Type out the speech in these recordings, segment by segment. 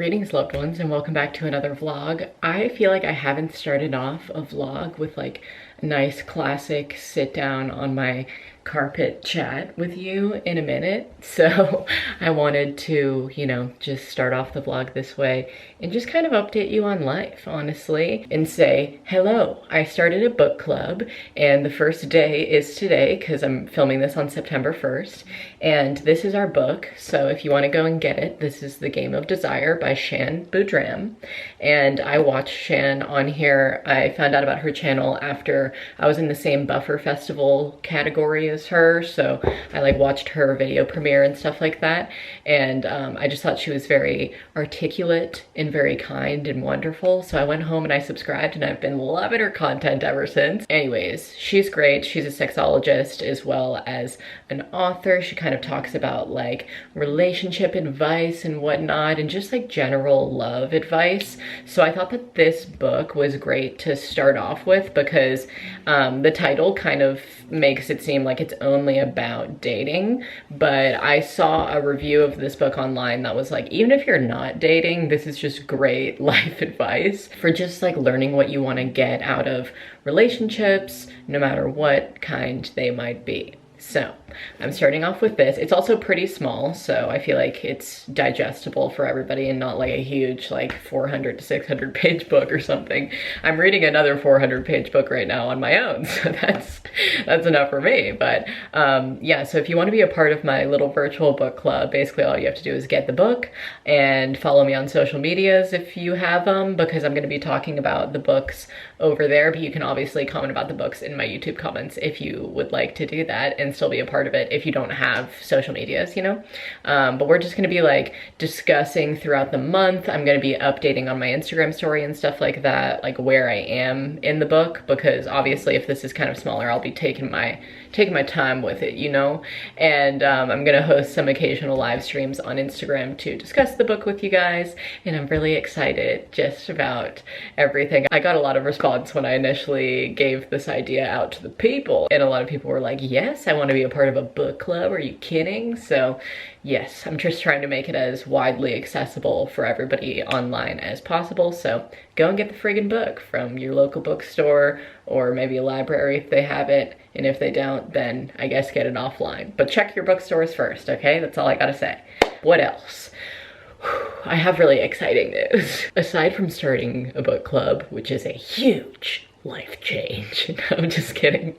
Greetings, loved ones, and welcome back to another vlog. I feel like I haven't started off a vlog with like a nice classic sit down on my carpet chat with you in a minute. So I wanted to, just start off the vlog this way and just kind of update you on life, honestly, and say, hello, I started a book club and the first day is today because I'm filming this on September 1st. And this is our book. So if you want to go and get it, this is The Game of Desire by Shan Bodrum. And I watched Shan on here. I found out about her channel after I was in the same Buffer Festival category as her, so I like watched her video premiere and stuff like that, and I just thought she was very articulate and very kind and wonderful, so I went home and I subscribed and I've been loving her content ever since. Anyways, she's great. She's a sexologist as well as an author. She kind of talks about like relationship advice and whatnot and just like general love advice, so I thought that this book was great to start off with because the title kind of makes it seem like it's only about dating, but I saw a review of this book online that was like, even if you're not dating, this is just great life advice for just like learning what you want to get out of relationships, no matter what kind they might be. So I'm starting off with this. It's also pretty small, so I feel like it's digestible for everybody and not like a huge like 400 to 600 page book or something. I'm reading another 400 page book right now on my own, so that's enough for me. But yeah, so if you want to be a part of my little virtual book club, basically all you have to do is get the book and follow me on social medias if you have them, because I'm going to be talking about the books over there, but you can obviously comment about the books in my YouTube comments if you would like to do that and still be a part of it if you don't have social medias, but we're just going to be like discussing throughout the month. I'm going to be updating on my Instagram story and stuff like that, like where I am in the book, because obviously if this is kind of smaller, I'll be taking my time with it, and I'm gonna host some occasional live streams on Instagram to discuss the book with you guys, and I'm really excited just about everything. I got a lot of response when I initially gave this idea out to the people, and a lot of people were like, yes, I want to be a part of a book club, are you kidding? So yes, I'm just trying to make it as widely accessible for everybody online as possible, so go and get the friggin' book from your local bookstore or maybe a library if they have it, and if they don't, then I guess get it offline. But check your bookstores first, okay? That's all I gotta say. What else? I have really exciting news. Aside from starting a book club, which is a huge life change. No, I'm just kidding.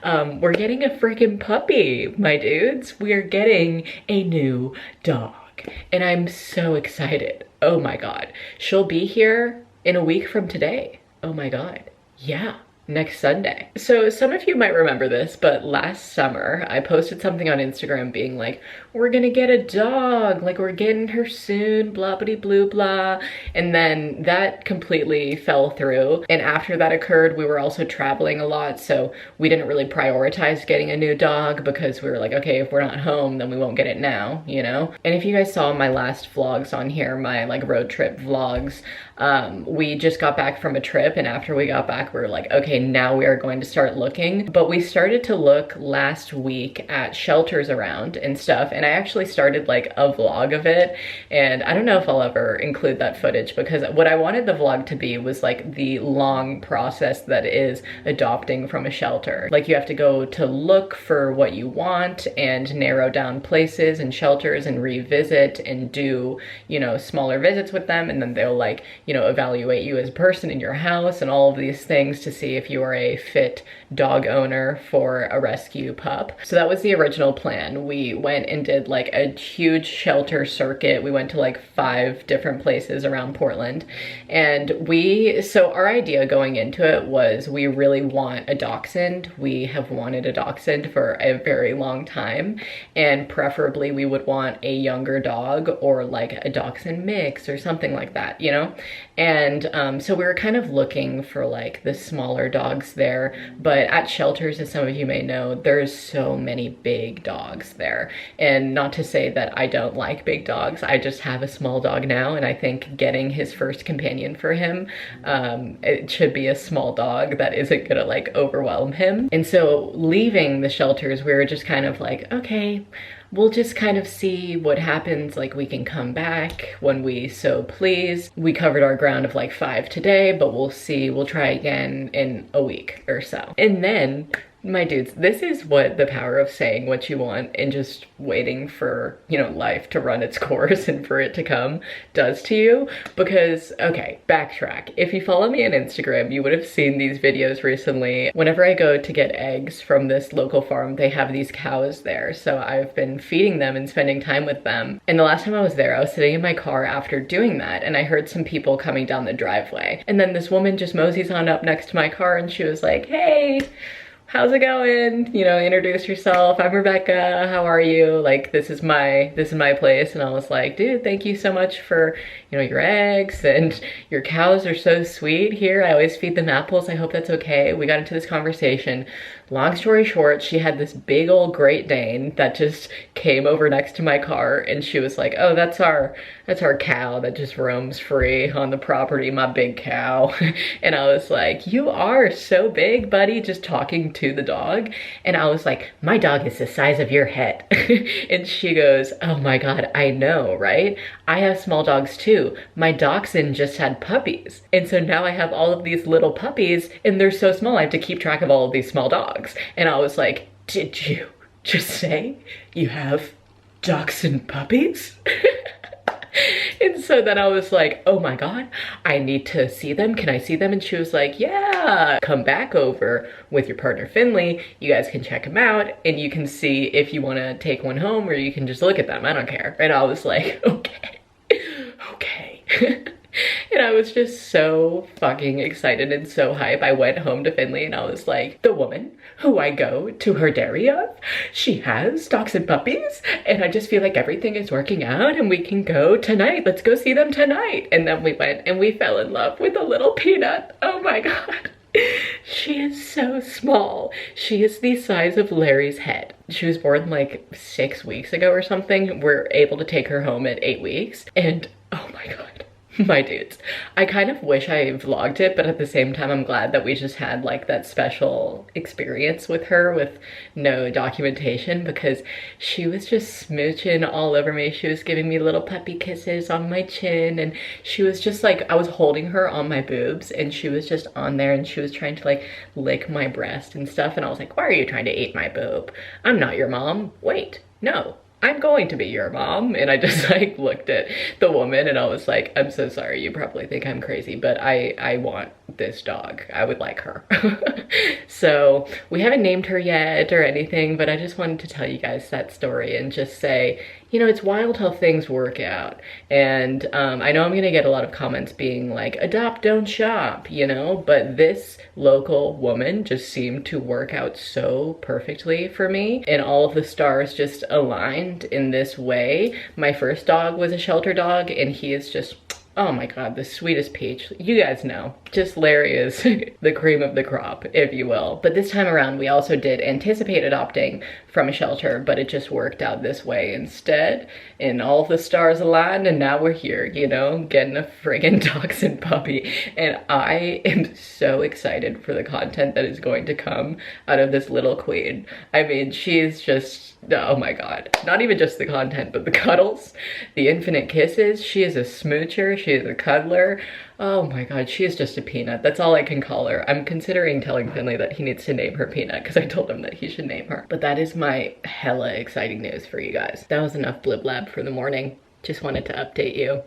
We're getting a freaking puppy, my dudes. We're getting a new dog, and I'm so excited. Oh my God. She'll be here in a week from today. Oh my God. Yeah. Next Sunday. So some of you might remember this, but last summer I posted something on Instagram being like, we're gonna get a dog, like we're getting her soon, blah blah blah blah, and then that completely fell through. And after that occurred, we were also traveling a lot, so we didn't really prioritize getting a new dog because we were like, okay, if we're not home, then we won't get it now, And if you guys saw my last vlogs on here, my like road trip vlogs, we just got back from a trip, and after we got back, we were like, okay, now we are going to start looking. But we started to look last week at shelters around and stuff, and I actually started like a vlog of it, and I don't know if I'll ever include that footage, because what I wanted the vlog to be was like the long process that is adopting from a shelter. Like you have to go to look for what you want and narrow down places and shelters and revisit and do, smaller visits with them, and then they'll like, evaluate you as a person in your house and all of these things to see if you are a fit dog owner for a rescue pup. So that was the original plan. We went and did like a huge shelter circuit. We went to like 5 different places around Portland, and so our idea going into it was we really want a dachshund. We have wanted a dachshund for a very long time, and preferably we would want a younger dog or like a dachshund mix or something like that, And so we were kind of looking for like the smaller dogs there, but at shelters, as some of you may know, there's so many big dogs there. And not to say that I don't like big dogs, I just have a small dog now, and I think getting his first companion for him, it should be a small dog that isn't gonna like overwhelm him. And so leaving the shelters, we were just kind of like, okay, we'll just kind of see what happens. Like, we can come back when we so please. We covered our ground of like 5 today, but we'll see, we'll try again in a week or so. And then, my dudes, this is what the power of saying what you want and just waiting for, you know, life to run its course and for it to come does to you. Because, okay, backtrack. If you follow me on Instagram, you would have seen these videos recently. Whenever I go to get eggs from this local farm, they have these cows there. So I've been feeding them and spending time with them. And the last time I was there, I was sitting in my car after doing that, and I heard some people coming down the driveway. And then this woman just moseys on up next to my car, and she was like, hey, how's it going? You know, introduce yourself. I'm Rebecca. How are you? Like, this is my place. And I was like, dude, thank you so much for, you know, your eggs, and your cows are so sweet here. I always feed them apples. I hope that's okay. We got into this conversation. Long story short, she had this big old Great Dane that just came over next to my car, and she was like, oh, that's our cow that just roams free on the property, my big cow. And I was like, you are so big, buddy, just talking to the dog. And I was like, my dog is the size of your head. And she goes, oh my God, I know, right? I have small dogs too. My dachshund just had puppies. And so now I have all of these little puppies, and they're so small, I have to keep track of all of these small dogs. And I was like, did you just say you have dachshund puppies? And so then I was like, oh my God, I need to see them. Can I see them? And she was like, yeah, come back over with your partner Finley. You guys can check them out, and you can see if you want to take one home, or you can just look at them. I don't care. And I was like, okay, okay. And I was just so fucking excited and so hype. I went home to Finley and I was like, the woman who I go to her dairy of, she has dachshund puppies, and I just feel like everything is working out and we can go tonight. Let's go see them tonight. And then we went and we fell in love with a little Peanut. Oh my God. She is so small. She is the size of Larry's head. She was born like 6 weeks ago or something. We're able to take her home at 8 weeks, and oh my God. My dudes, I kind of wish I vlogged it, but at the same time, I'm glad that we just had like that special experience with her with no documentation, because she was just smooching all over me. She was giving me little puppy kisses on my chin, and she was just like, I was holding her on my boobs, and she was just on there, and she was trying to like lick my breast and stuff. And I was like, why are you trying to eat my boob? I'm not your mom. Wait, no. I'm going to be your mom. And I just like looked at the woman and I was like, I'm so sorry, you probably think I'm crazy, but I want this dog. I would like her. So we haven't named her yet or anything, but I just wanted to tell you guys that story and just say, you know, it's wild how things work out. And I know I'm gonna get a lot of comments being like, adopt, don't shop, you know, but this local woman just seemed to work out so perfectly for me, and all of the stars just aligned in this way. My first dog was a shelter dog, and he is just, oh my God, the sweetest peach. You guys know, just Larry is the cream of the crop, if you will. But this time around, we also did anticipate adopting from a shelter, but it just worked out this way instead. And all of the stars aligned, and now we're here, you know, getting a friggin' dachshund puppy. And I am so excited for the content that is going to come out of this little queen. I mean, she is just, oh my God, not even just the content, but the cuddles, the infinite kisses. She is a smoocher, she is a cuddler. Oh my God, she is just a Peanut. That's all I can call her. I'm considering telling Finley that he needs to name her Peanut, because I told him that he should name her. But that is my hella exciting news for you guys. That was enough blib blab for the morning. Just wanted to update you.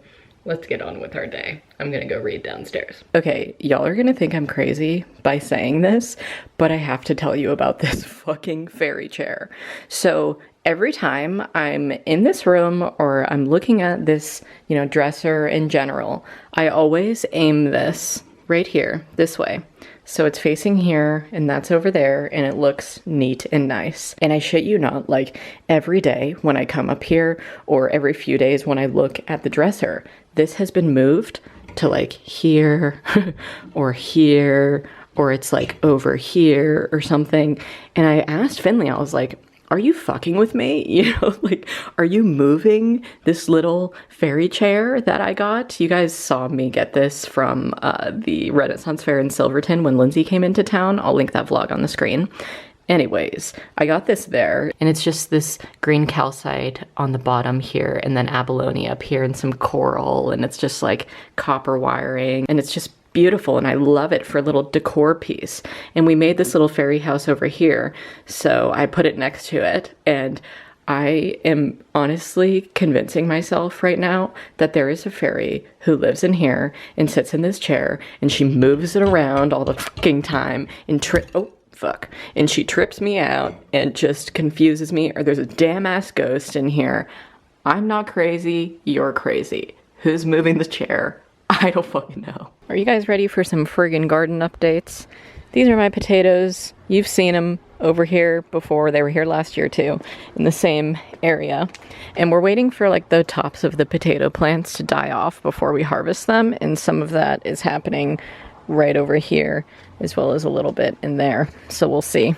Let's get on with our day. I'm gonna go read downstairs. Okay, y'all are gonna think I'm crazy by saying this, but I have to tell you about this fucking fairy chair. So every time I'm in this room or I'm looking at this, you know, dresser in general, I always aim this right here, this way. So it's facing here and that's over there, and it looks neat and nice. And I shit you not, like every day when I come up here or every few days when I look at the dresser, this has been moved to like here or here or it's like over here or something. And I asked Finley, I was like, are you fucking with me? You know, like, are you moving this little fairy chair that I got? You guys saw me get this from the Renaissance Fair in Silverton when Lindsay came into town. I'll link that vlog on the screen. Anyways, I got this there, and it's just this green calcite on the bottom here, and then abalone up here, and some coral, and it's just like copper wiring, and it's just beautiful, and I love it for a little decor piece. And we made this little fairy house over here, so I put it next to it, and I am honestly convincing myself right now that there is a fairy who lives in here and sits in this chair, and she moves it around all the fucking time and and she trips me out and just confuses me, or there's a damn ass ghost in here. I'm not crazy, you're crazy. Who's moving the chair? I don't fucking know. Are you guys ready for some friggin' garden updates? These are my potatoes. You've seen them over here before. They were here last year too, in the same area. And we're waiting for like the tops of the potato plants to die off before we harvest them. And some of that is happening right over here, as well as a little bit in there. So we'll see.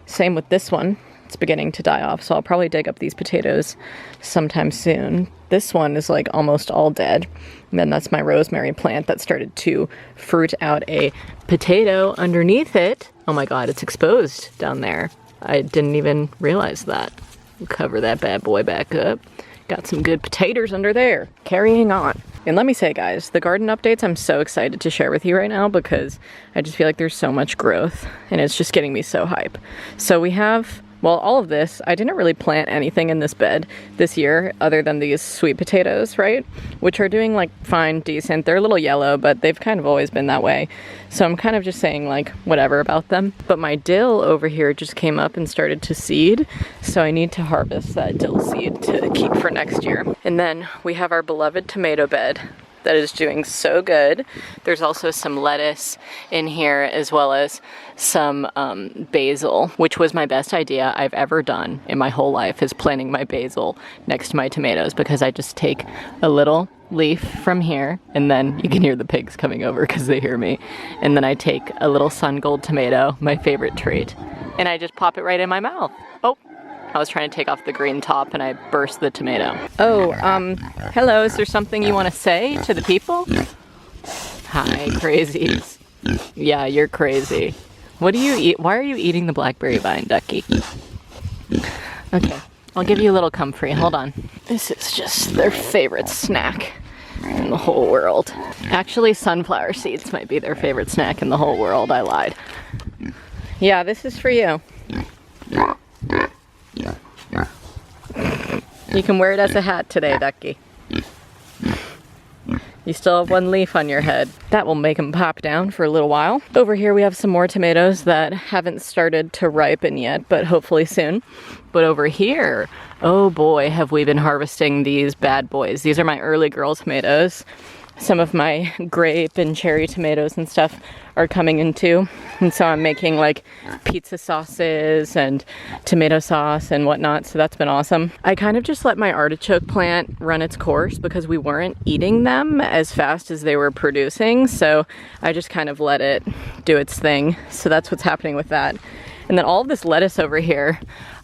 Same with this one. It's beginning to die off, so I'll probably dig up these potatoes sometime soon. This one is like almost all dead. And then that's my rosemary plant that started to fruit out a potato underneath it. Oh my god, it's exposed down there. I didn't even realize that. We'll cover that bad boy back up. Got some good potatoes under there. Carrying on. And let me say, guys, the garden updates I'm so excited to share with you right now because I just feel like there's so much growth and it's just getting me so hype. So we have, well, all of this, I didn't really plant anything in this bed this year other than these sweet potatoes, right? Which are doing like fine, decent. They're a little yellow, but they've kind of always been that way. So I'm kind of just saying like whatever about them. But my dill over here just came up and started to seed. So I need to harvest that dill seed to keep for next year. And then we have our beloved tomato bed that is doing so good. There's also some lettuce in here as well as some basil, which was my best idea I've ever done in my whole life, is planting my basil next to my tomatoes, because I just take a little leaf from here, and then you can hear the pigs coming over because they hear me, and then I take a little sun gold tomato, my favorite trait, and I just pop it right in my mouth. Oh, I was trying to take off the green top and I burst the tomato. Oh, hello, is there something you want to say to the people? Hi, crazies. Yeah, you're crazy. What do you eat? Why are you eating the blackberry vine, Ducky? Okay, I'll give you a little comfrey. Hold on. This is just their favorite snack in the whole world. Actually, sunflower seeds might be their favorite snack in the whole world. I lied. Yeah, this is for you. You can wear it as a hat today, Ducky. You still have one leaf on your head. That will make them pop down for a little while. Over here we have some more tomatoes that haven't started to ripen yet, but hopefully soon. But over here, oh boy, have we been harvesting these bad boys. These are my early girl tomatoes. Some of my grape and cherry tomatoes and stuff are coming in too. And so I'm making like pizza sauces and tomato sauce and whatnot. So that's been awesome. I kind of just let my artichoke plant run its course because we weren't eating them as fast as they were producing. So I just kind of let it do its thing. So that's what's happening with that. And then all of this lettuce over here,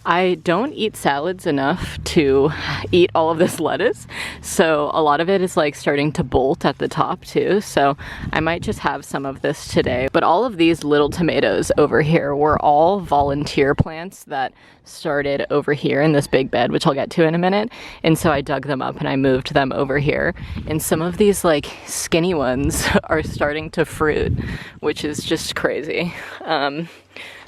I don't eat salads enough to eat all of this lettuce. So a lot of it is like starting to bolt at the top too. So I might just have some of this today. But all of these little tomatoes over here were all volunteer plants that started over here in this big bed, which I'll get to in a minute. And so I dug them up and I moved them over here. And some of these like skinny ones are starting to fruit, which is just crazy.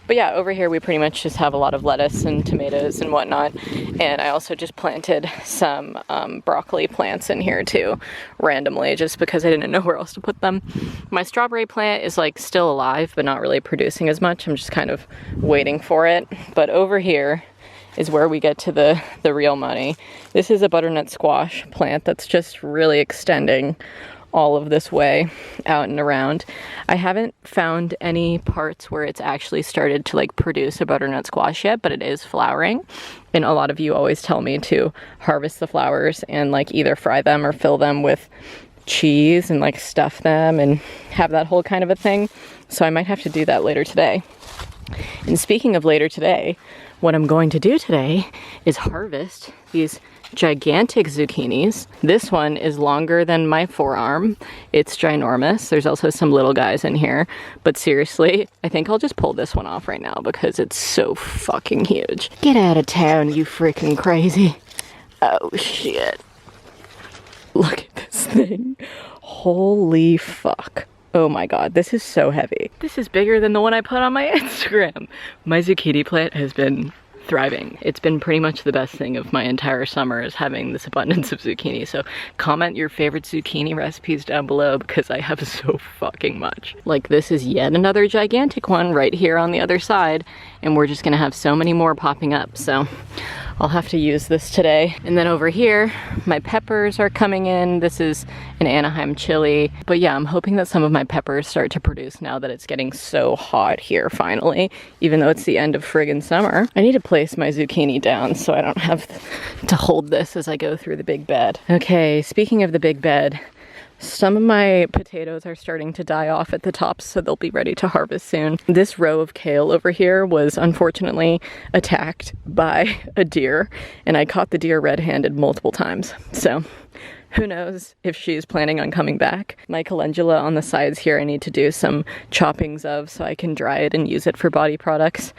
But yeah, over here we pretty much just have a lot of lettuce and tomatoes and whatnot. And I also just planted some broccoli plants in here too, randomly, just because I didn't know where else to put them. My strawberry plant is like still alive, but not really producing as much. I'm just kind of waiting for it. But over here is where we get to the real money. This is a butternut squash plant that's just really extending all of this way out and around. I haven't found any parts where it's actually started to like produce a butternut squash yet, but it is flowering. And a lot of you always tell me to harvest the flowers and like either fry them or fill them with cheese and like stuff them and have that whole kind of a thing. So I might have to do that later today. And speaking of later today, what I'm going to do today is harvest these gigantic zucchinis. This one is longer than my forearm. It's ginormous. There's also some little guys in here. But seriously, I think I'll just pull this one off right now because it's so fucking huge. Get out of town, you freaking crazy. Oh shit. Look at this thing. Holy fuck. Oh my god, this is so heavy. This is bigger than the one I put on my Instagram. My zucchini plant has been thriving. It's been pretty much the best thing of my entire summer is having this abundance of zucchini. So comment your favorite zucchini recipes down below because I have so fucking much. Like this is yet another gigantic one right here on the other side, and we're just gonna have so many more popping up. So I'll have to use this today. And then over here, my peppers are coming in. This is an Anaheim chili. But yeah, I'm hoping that some of my peppers start to produce now that it's getting so hot here finally, even though it's the end of friggin' summer. I need to place my zucchini down so I don't have to hold this as I go through the big bed. Okay, speaking of the big bed, some of my potatoes are starting to die off at the tops, so they'll be ready to harvest soon. This row of kale over here was unfortunately attacked by a deer, and I caught the deer red-handed multiple times. So who knows if she's planning on coming back. My calendula on the sides here I need to do some choppings of so I can dry it and use it for body products.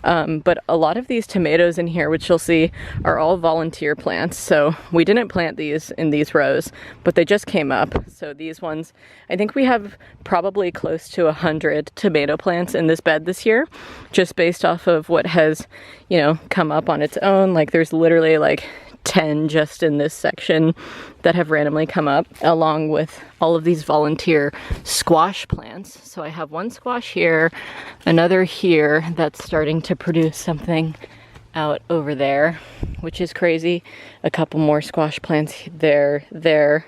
But a lot of these tomatoes in here, which you'll see, are all volunteer plants. So we didn't plant these in these rows, but they just came up. So these ones, I think we have probably close to 100 tomato plants in this bed this year, just based off of what has, you know, come up on its own. Like there's literally like 10 just in this section that have randomly come up, along with all of these volunteer squash plants. So I have one squash here, another here that's starting to produce something out over there, which is crazy. A couple more squash plants there.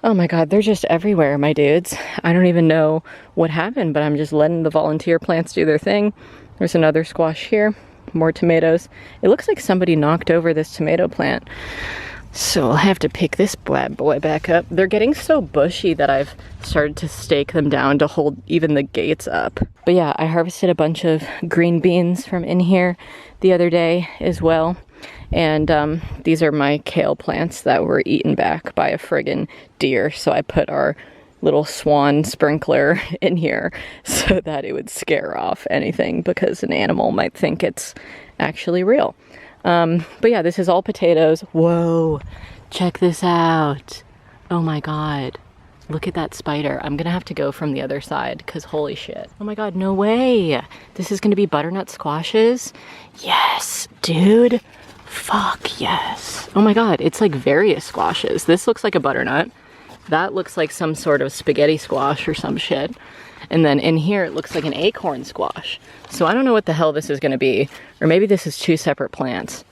Oh my god, they're just everywhere, my dudes. I don't even know what happened, but I'm just letting the volunteer plants do their thing. There's another squash here. More tomatoes. It looks like somebody knocked over this tomato plant. So I'll have to pick this bad boy back up. They're getting so bushy that I've started to stake them down to hold even the gates up. But yeah, I harvested a bunch of green beans from in here the other day as well. And these are my kale plants that were eaten back by a friggin' deer. So I put our little swan sprinkler in here so that it would scare off anything, because an animal might think it's actually real. But yeah, this is all potatoes. Whoa, check this out. Oh my god, look at that spider. I'm gonna have to go from the other side because holy shit. Oh my god, no way. This is gonna be butternut squashes. Yes, dude. Fuck yes. Oh my god, it's like various squashes. This looks like a butternut. That looks like some sort of spaghetti squash or some shit. And then in here, it looks like an acorn squash. So I don't know what the hell this is gonna be. Or maybe this is two separate plants.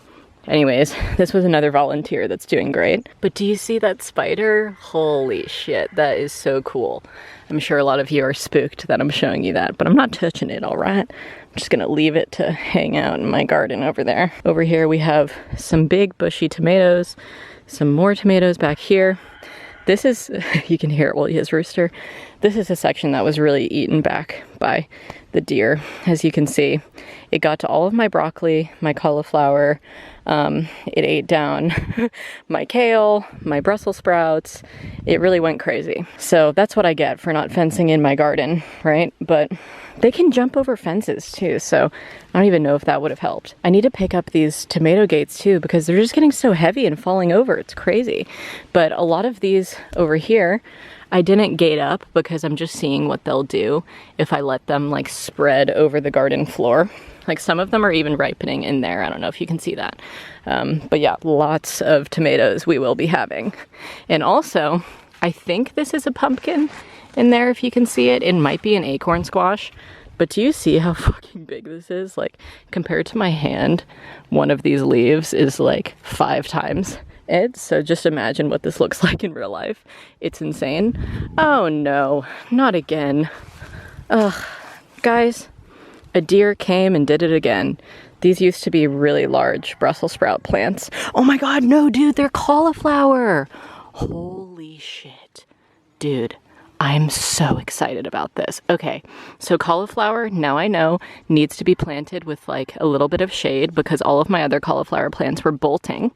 Anyways, this was another volunteer that's doing great. But do you see that spider? Holy shit, that is so cool. I'm sure a lot of you are spooked that I'm showing you that, but I'm not touching it, all right? I'm just gonna leave it to hang out in my garden over there. Over here, we have some big bushy tomatoes, some more tomatoes back here. This is, you can hear it while he has rooster. This is a section that was really eaten back by the deer. As you can see, it got to all of my broccoli, my cauliflower. It ate down my kale, my Brussels sprouts. It really went crazy. So that's what I get for not fencing in my garden, right? But they can jump over fences too, so I don't even know if that would have helped. I need to pick up these tomato gates too because they're just getting so heavy and falling over. It's crazy. But a lot of these over here, I didn't gate up because I'm just seeing what they'll do if I let them like spread over the garden floor. Like some of them are even ripening in there. I don't know if you can see that. But yeah, lots of tomatoes we will be having. And also, I think this is a pumpkin in there if you can see it. It might be an acorn squash. But do you see how fucking big this is? Like compared to my hand, one of these leaves is like 5 times it. So just imagine what this looks like in real life. It's insane. Oh no, not again. Ugh, guys. A deer came and did it again. These used to be really large Brussels sprout plants. Oh my god, no dude, they're cauliflower. Holy shit. Dude, I'm so excited about this. Okay, so cauliflower, now I know, needs to be planted with like a little bit of shade because all of my other cauliflower plants were bolting.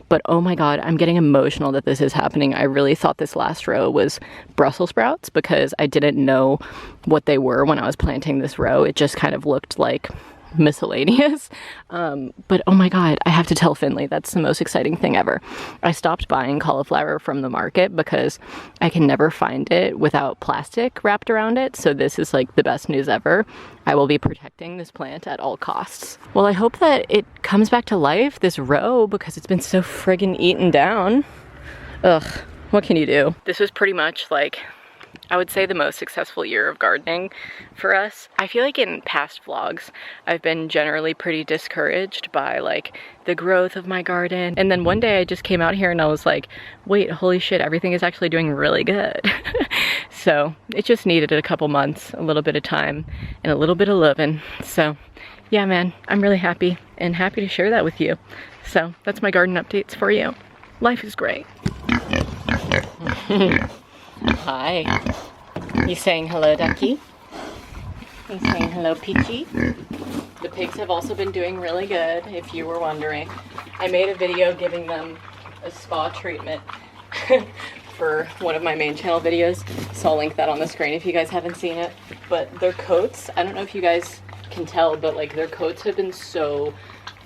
But oh my God, I'm getting emotional that this is happening. I really thought this last row was Brussels sprouts because I didn't know what they were when I was planting this row. It just kind of looked like miscellaneous. But oh my God, I have to tell Finley, that's the most exciting thing ever. I stopped buying cauliflower from the market because I can never find it without plastic wrapped around it. So this is like the best news ever. I will be protecting this plant at all costs. Well, I hope that it comes back to life, this row, because it's been so friggin' eaten down. Ugh, what can you do? This was pretty much like, I would say, the most successful year of gardening for us. I feel like in past vlogs, I've been generally pretty discouraged by like the growth of my garden. And then one day I just came out here and I was like, wait, holy shit, everything is actually doing really good. So it just needed a couple months, a little bit of time, and a little bit of loving. So yeah, man, I'm really happy and happy to share that with you. So that's my garden updates for you. Life is great. Hi. You saying hello, Ducky? You saying hello, Peachy? The pigs have also been doing really good, if you were wondering. I made a video giving them a spa treatment for one of my main channel videos, so I'll link that on the screen if you guys haven't seen it. But their coats, I don't know if you guys can tell, but like their coats have been so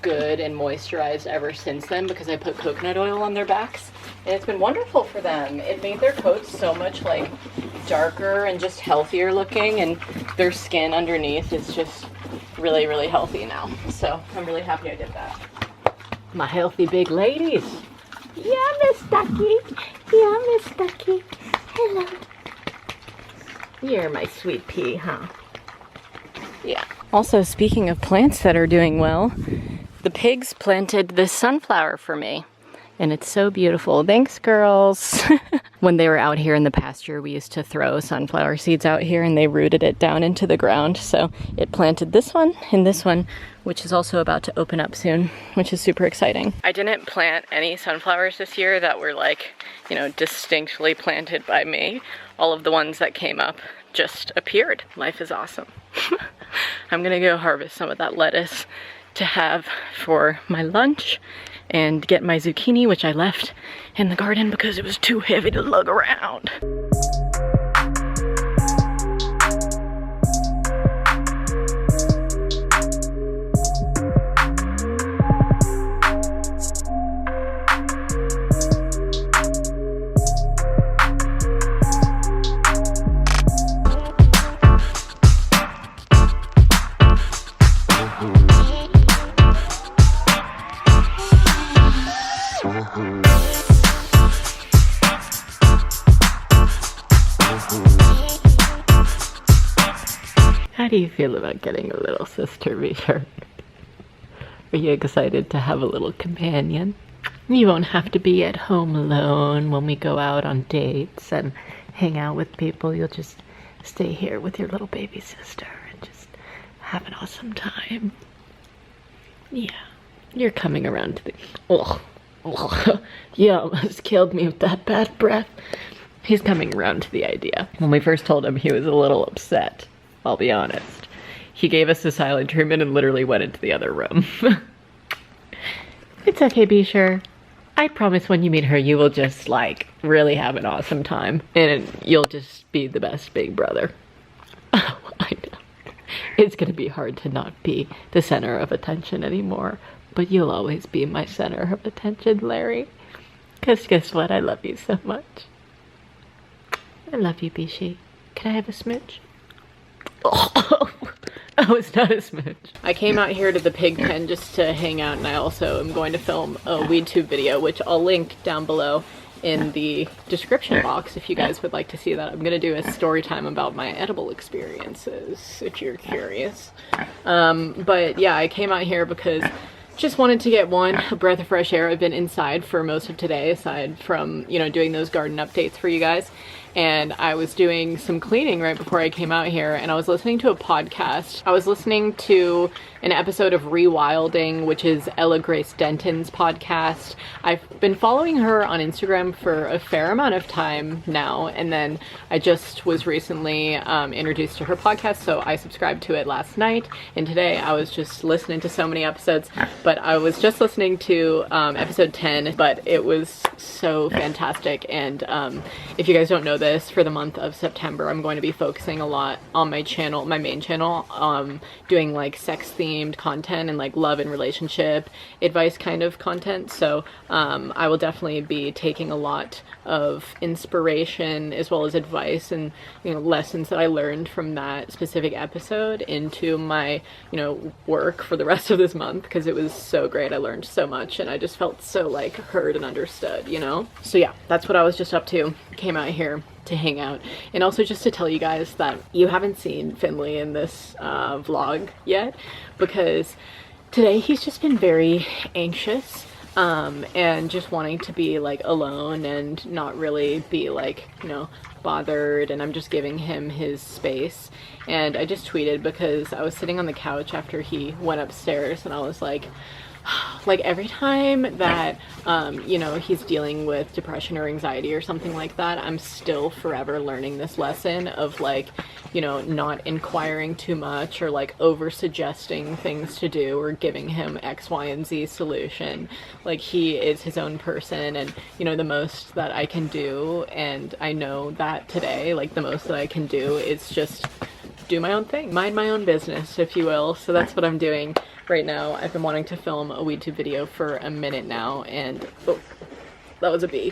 good and moisturized ever since then because I put coconut oil on their backs, and it's been wonderful for them. It made their coats so much like darker and just healthier looking, and their skin underneath is just really, really healthy now. So I'm really happy I did that. My healthy big ladies. Yeah, Miss Ducky. Yeah, Miss Ducky. Hello. You're my sweet pea, huh? Yeah. Also, speaking of plants that are doing well, the pigs planted this sunflower for me, and it's so beautiful. Thanks, girls. When they were out here in the pasture, we used to throw sunflower seeds out here, and they rooted it down into the ground. So it planted this one and this one, which is also about to open up soon, which is super exciting. I didn't plant any sunflowers this year that were like, you know, distinctly planted by me. All of the ones that came up just appeared. Life is awesome. I'm gonna go harvest some of that lettuce to have for my lunch and get my zucchini, which I left in the garden because it was too heavy to lug around. How do you feel about getting a little sister, Richard? Are you excited to have a little companion? You won't have to be at home alone when we go out on dates and hang out with people. You'll just stay here with your little baby sister and just have an awesome time. Yeah, you're coming around to the... Oh, you almost killed me with that bad breath. He's coming around to the idea. When we first told him, he was a little upset, I'll be honest. He gave us the silent treatment and literally went into the other room. It's okay, be sure. I promise when you meet her, you will just like really have an awesome time and you'll just be the best big brother. Oh, I know. It's gonna be hard to not be the center of attention anymore, but you'll always be my center of attention, Larry. Cause guess what? I love you so much. I love you, Bishi. Can I have a smooch? Oh, it's not a smooch. I came out here to the pig pen just to hang out, and I also am going to film a WeedTube video, which I'll link down below in the description box if you guys would like to see that. I'm gonna do a story time about my edible experiences, if you're curious. But yeah, I came out here because just wanted to get a breath of fresh air. I've been inside for most of today, aside from, you know, doing those garden updates for you guys. and I was doing some cleaning right before I came out here, and I was listening to a podcast. I was listening to an episode of Rewilding, which is Ella Grace Denton's podcast. I've been following her on Instagram for a fair amount of time now, and then I just was recently introduced to her podcast, so I subscribed to it last night, and today I was just listening to so many episodes, but I was just listening to episode 10, but it was so fantastic. And if you guys don't know this, for the month of September, I'm going to be focusing a lot on my channel, my main channel, doing like sex themed content and like love and relationship advice kind of content. So I will definitely be taking a lot of inspiration as well as advice and, you know, lessons that I learned from that specific episode into my, you know, work for the rest of this month, because it was so great. I learned so much and I just felt so like heard and understood, you know? So yeah, that's what I was just up to. Came out here to hang out, and also just to tell you guys that you haven't seen Finley in this vlog yet, because today he's just been very anxious and just wanting to be like alone and not really be like, you know, bothered, and I'm just giving him his space. And I just tweeted because I was sitting on the couch after he went upstairs, and I was like every time that you know, he's dealing with depression or anxiety or something like that, I'm still forever learning this lesson of like, you know, not inquiring too much or like over suggesting things to do or giving him X, Y, and Z solution. Like, he is his own person, and you know, the most that I can do, and I know that today, like the most that I can do is just do my own thing, mind my own business, if you will. So that's what I'm doing right now. I've been wanting to film a YouTube video for a minute now, and oh, that was a bee.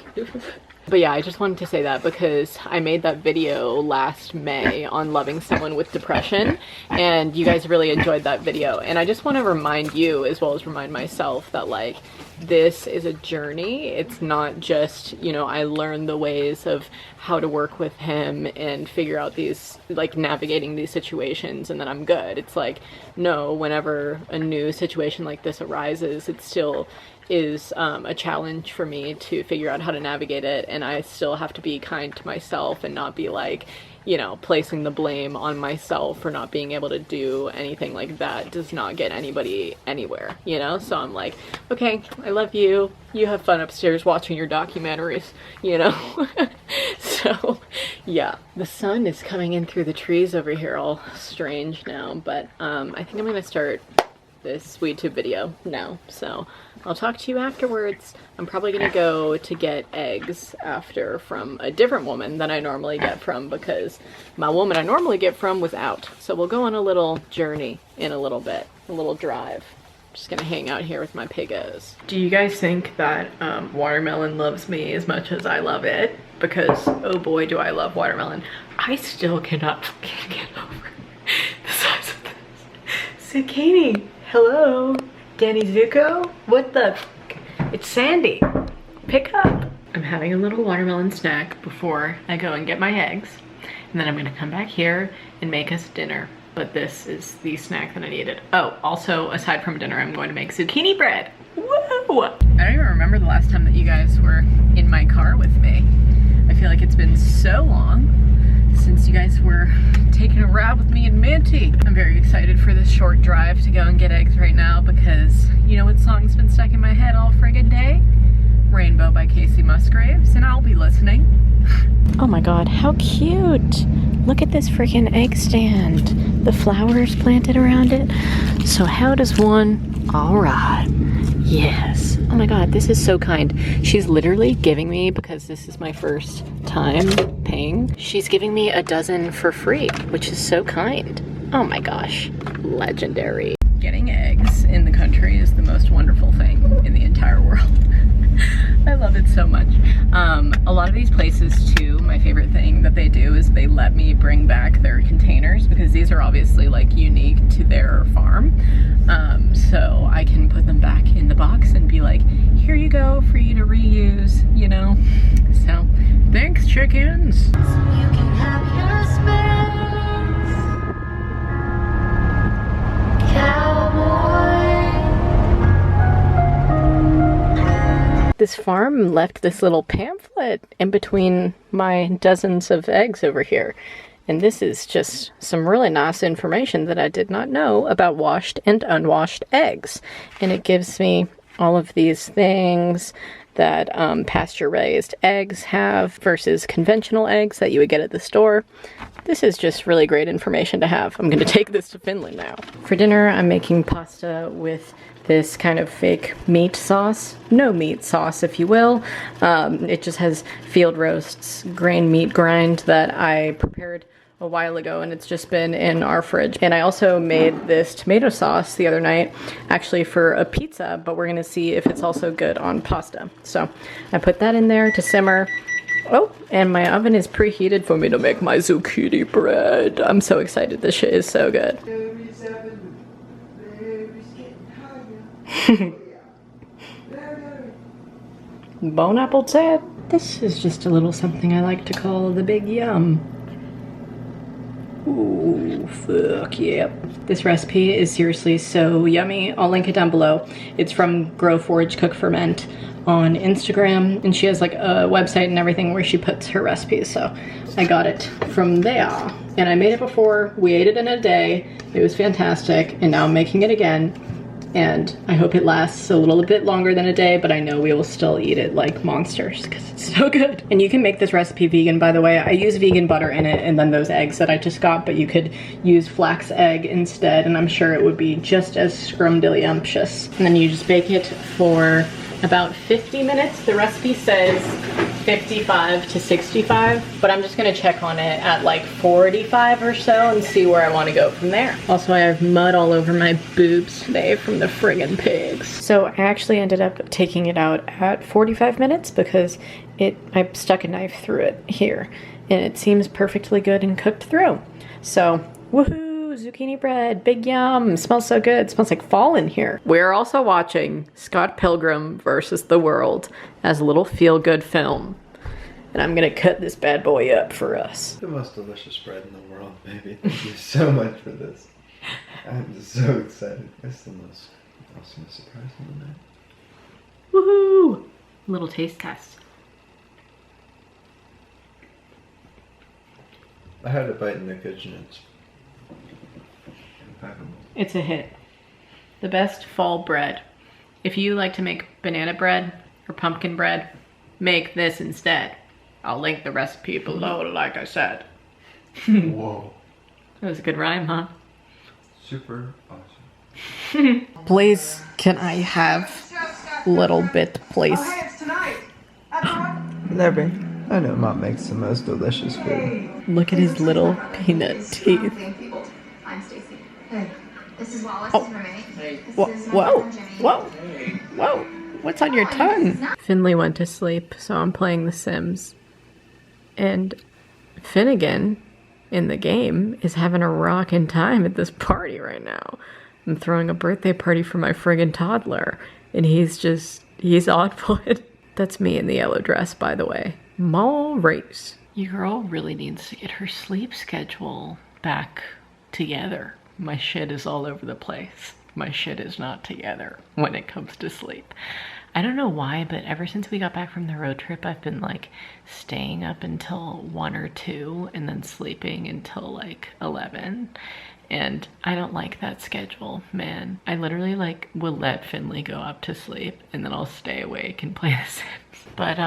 But yeah, I just wanted to say that because I made that video last May on loving someone with depression, and you guys really enjoyed that video. And I just want to remind you, as well as remind myself, that like, this is a journey. It's not just, you know, I learned the ways of how to work with him and figure out these, like, navigating these situations, and then I'm good. It's like, no, whenever a new situation like this arises, it still is a challenge for me to figure out how to navigate it, and I still have to be kind to myself and not be like, you know, placing the blame on myself for not being able to do anything. Like, that does not get anybody anywhere, you know? So I'm like, okay, I love you. You have fun upstairs watching your documentaries, you know? So yeah, the sun is coming in through the trees over here, all strange now, but I think I'm gonna start this YouTube video now. So I'll talk to you afterwards. I'm probably gonna go to get eggs after from a different woman than I normally get from, because my woman I normally get from was out. So we'll go on a little journey in a little bit, a little drive. Just gonna hang out here with my piggos. Do you guys think that watermelon loves me as much as I love it? Because oh boy, do I love watermelon. I still cannot get over the size of this. Zucchini, hello. Danny Zuko? What the? It's Sandy. Pick up. I'm having a little watermelon snack before I go and get my eggs. And then I'm gonna come back here and make us dinner. But this is the snack that I needed. Oh, also, aside from dinner, I'm going to make zucchini bread. Woo! I don't even remember the last time that you guys were in my car with me. I feel like it's been so long since you guys were taking a ride with me and Minty. I'm very excited for this short drive to go and get eggs right now, because you know what song's been stuck in my head all friggin' day? Rainbow by Casey Musgraves, and I'll be listening. Oh my god, how cute! Look at this freaking egg stand. The flowers planted around it. So how does one... Alright. Yes. Oh my god, this is so kind. She's literally giving me, because this is my first time paying, she's giving me a dozen for free, which is so kind. Oh my gosh. Legendary. Getting eggs in the country is the most wonderful thing in the entire world. I love it so much. A lot of these places too, my favorite thing that they do is they let me bring back their containers, because these are obviously like unique to their farm. So I can put them back in the box and be like, here you go for you to reuse, you know? So thanks, chickens. You can have your space, cowboy. This farm left this little pamphlet in between my dozens of eggs over here. And this is just some really nice information that I did not know about washed and unwashed eggs. And it gives me all of these things that pasture-raised eggs have versus conventional eggs that you would get at the store. This is just really great information to have. I'm gonna take this to Finland now. For dinner, I'm making pasta with this kind of fake meat sauce. No meat sauce, if you will. It just has Field Roast's grain meat grind that I prepared a while ago, and it's just been in our fridge. And I also made this tomato sauce the other night, actually for a pizza, but we're gonna see if it's also good on pasta. So I put that in there to simmer. Oh, and my oven is preheated for me to make my zucchini bread. I'm so excited. This shit is so good. Bon appetit. This is just a little something I like to call the big yum. Ooh, fuck yeah. This recipe is seriously so yummy. I'll link it down below. It's from Grow, Forage, Cook, Ferment on Instagram, and she has like a website and everything where she puts her recipes, so I got it from there. And I made it before, we ate it in a day, it was fantastic, and now I'm making it again. And I hope it lasts a little bit longer than a day, but I know we will still eat it like monsters because it's so good. And you can make this recipe vegan, by the way. I use vegan butter in it and then those eggs that I just got, but you could use flax egg instead, and I'm sure it would be just as scrumdiddlyumptious. And then you just bake it for about 50 minutes. The recipe says 55 to 65, but I'm just gonna check on it at like 45 or so and see where I wanna go from there. Also, I have mud all over my boobs today from the friggin' pigs. So I actually ended up taking it out at 45 minutes because I stuck a knife through it here and it seems perfectly good and cooked through. So, woohoo! Zucchini bread, big yum, smells so good, smells like fall in here. We're also watching Scott Pilgrim versus the World as a little feel-good film. And I'm gonna cut this bad boy up for us. The most delicious bread in the world, baby. Thank you so much for this. I'm so excited. It's the most awesome surprise of the night. Woohoo! Little taste test. I had a bite in the kitchen. It's a hit. The best fall bread. If you like to make banana bread or pumpkin bread, make this instead. I'll link the recipe below, like I said. Whoa. That was a good rhyme, huh? Super awesome. Please, can I have little bit, please? Oh, hey, it's tonight. There, babe. I know Mom makes the most delicious food. Look at his little peanut teeth. I'm Stacy. Hey, this is Wallace. Oh. Hey. Whoa, whoa, whoa. What's on your tongue? Finley went to sleep, so I'm playing The Sims. And Finnegan, in the game, is having a rockin' time at this party right now. I'm throwing a birthday party for my friggin' toddler, and he's oddput. That's me in the yellow dress, by the way. Mall race. Your girl really needs to get her sleep schedule back together. My shit is all over the place. My shit is not together when it comes to sleep. I don't know why, but ever since we got back from the road trip, I've been like staying up until 1 or 2 and then sleeping until like 11. And I don't like that schedule, man. I literally like will let Finley go up to sleep and then I'll stay awake and play The Sims. But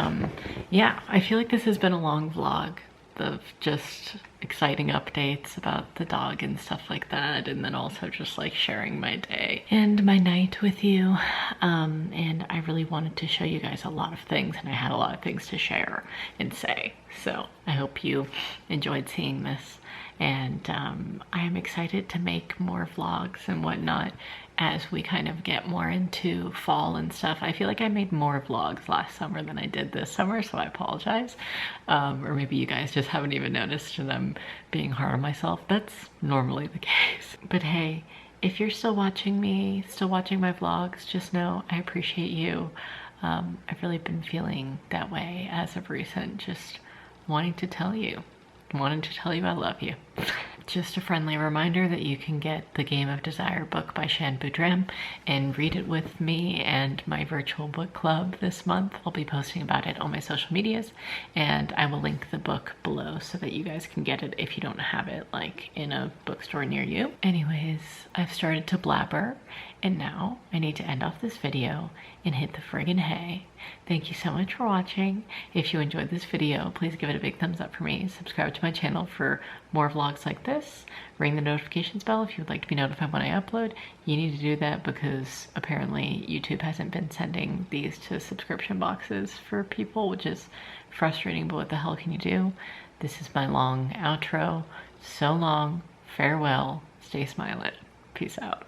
yeah, I feel like this has been a long vlog of just exciting updates about the dog and stuff like that, and then also just like sharing my day and my night with you. And I really wanted to show you guys a lot of things, and I had a lot of things to share and say. So I hope you enjoyed seeing this, and I am excited to make more vlogs and whatnot as we kind of get more into fall and stuff. I feel like I made more vlogs last summer than I did this summer, so I apologize. Or maybe you guys just haven't even noticed them being hard on myself. That's normally the case. But hey, if you're still watching me, still watching my vlogs, just know I appreciate you. I've really been feeling that way as of recent, just wanting to tell you I love you. Just a friendly reminder that you can get the Game of Desire book by Shan and read it with me and my virtual book club this month. I'll be posting about it on my social medias, and I will link the book below so that you guys can get it if you don't have it like in a bookstore near you. Anyways, I've started to blabber, and now I need to end off this video and hit the friggin' hay. Thank you so much for watching. If you enjoyed this video, please give it a big thumbs up for me. Subscribe to my channel for more vlogs like this. Ring the notifications bell if you would like to be notified when I upload. You need to do that because apparently YouTube hasn't been sending these to subscription boxes for people, which is frustrating, but what the hell can you do? This is my long outro. So long. Farewell. Stay smiling. Peace out.